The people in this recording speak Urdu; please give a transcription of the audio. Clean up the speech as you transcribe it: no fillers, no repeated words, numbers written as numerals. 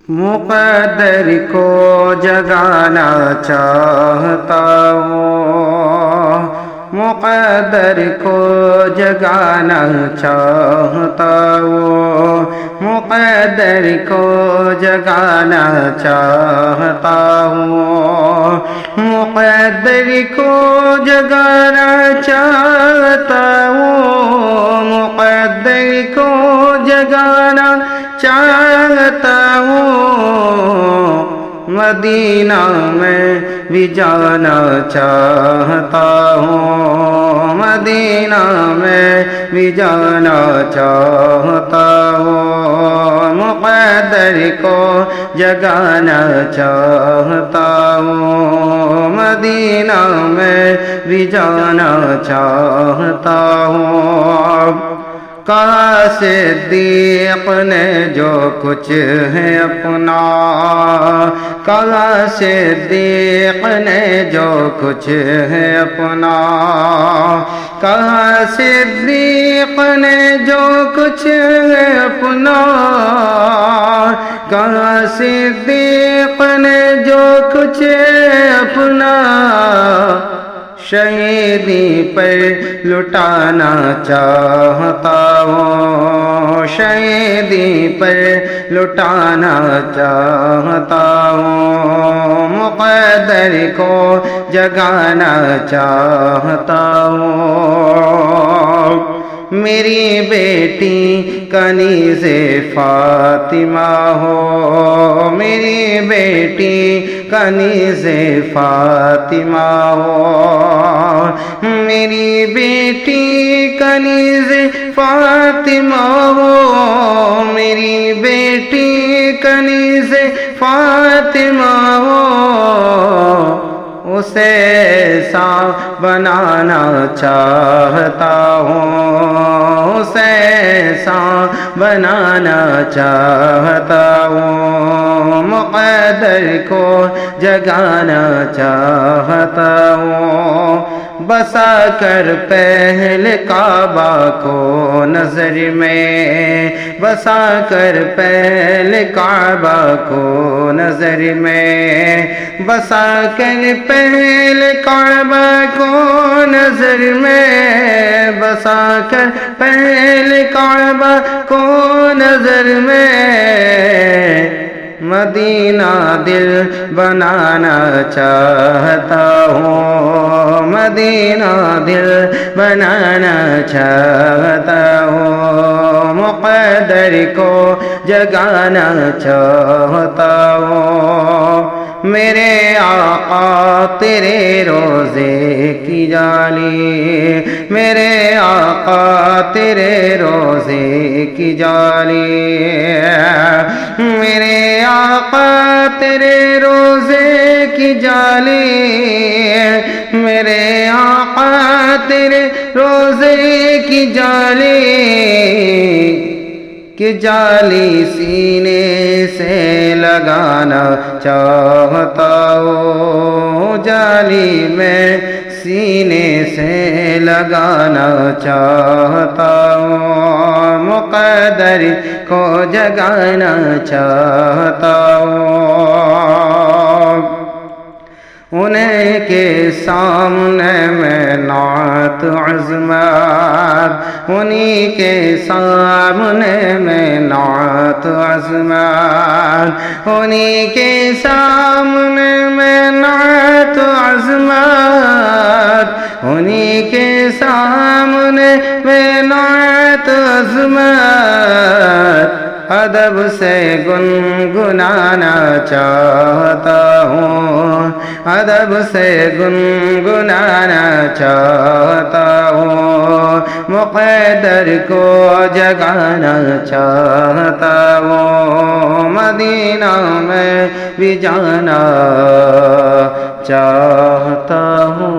مقدر کو جگانا چاہتا ہوں، مقدر کو جگانا چاہتا ہوں، مقدر کو جگانا چاہتا ہوں، مقدر کو جگانا چاہتا ہوں، مقدر کو جگانا چاہتا ہوں، مدینہ میں بھی جانا چاہتا ہوں، مدینہ میں بھی جانا چاہتا ہوں، مقدر کو جگانا چاہتا ہوں، مدینہ میں بھی جانا چاہتا ہوں۔ کہا صدیق نے جو کچھ ہے اپنا، کہا صدیق نے جو کچھ ہے اپنا، کہا صدیق نے جو کچھ ہے اپنا، کہا صدیق نے جو کچھ ہے اپنا، شہیدی پر لٹانا چاہتا ہوں، شہیدی پر لٹانا چاہتا ہوں، مقدر کو جگانا چاہتا ہوں۔ میری بیٹی کنیز فاطمہ ہو، میری بیٹی کنیز فاطمہ ہو، میری بیٹی کنیز فاطمہ ہو، میری بیٹی کنیز فاطمہ ہو، اسے ایسا بنانا چاہتا ہوں، اسے ایسا بنانا چاہتا ہوں، مقدر کو جگانا چاہتا ہوں۔ بسا کر پہل کعبہ کو نظر میں، بسا کر پہل کعبہ کو نظر میں، بسا کر پہل کعبہ کو نظر میں، بسا کر پہل کعبہ کو نظر میں، مدینہ دل بنانا چاہتا ہوں، مدینہ دل بنانا چاہتا ہوں، مقدر کو جگانا چاہتا ہوں۔ میرے آقا تیرے روزے کی جالی، میرے آقا تیرے روزے کی جالی، میرے آقا تیرے روزے کی جالی، میرے آقا تیرے روزے کی جالی، کہ جالی سینے سے لگانا چاہتا ہوں، جالی میں سینے سے لگانا چاہتا ہوں، مقدر کو جگانا چاہتا ہوں۔ انہیں کے سامنے میں نعت عظمت، انہیں کے سامنے میں نعت عظمت، انہیں کے سامنے میں نعت عظمت، انہیں کے سامنے میں نعت عظمت، ادب سے گنگنانا چاہتا ہوں، ادب سے گنگنانا چاہتا ہوں، مقدر کو جگانا چاہتا ہوں، مدینہ میں بھی جانا چاہتا ہوں۔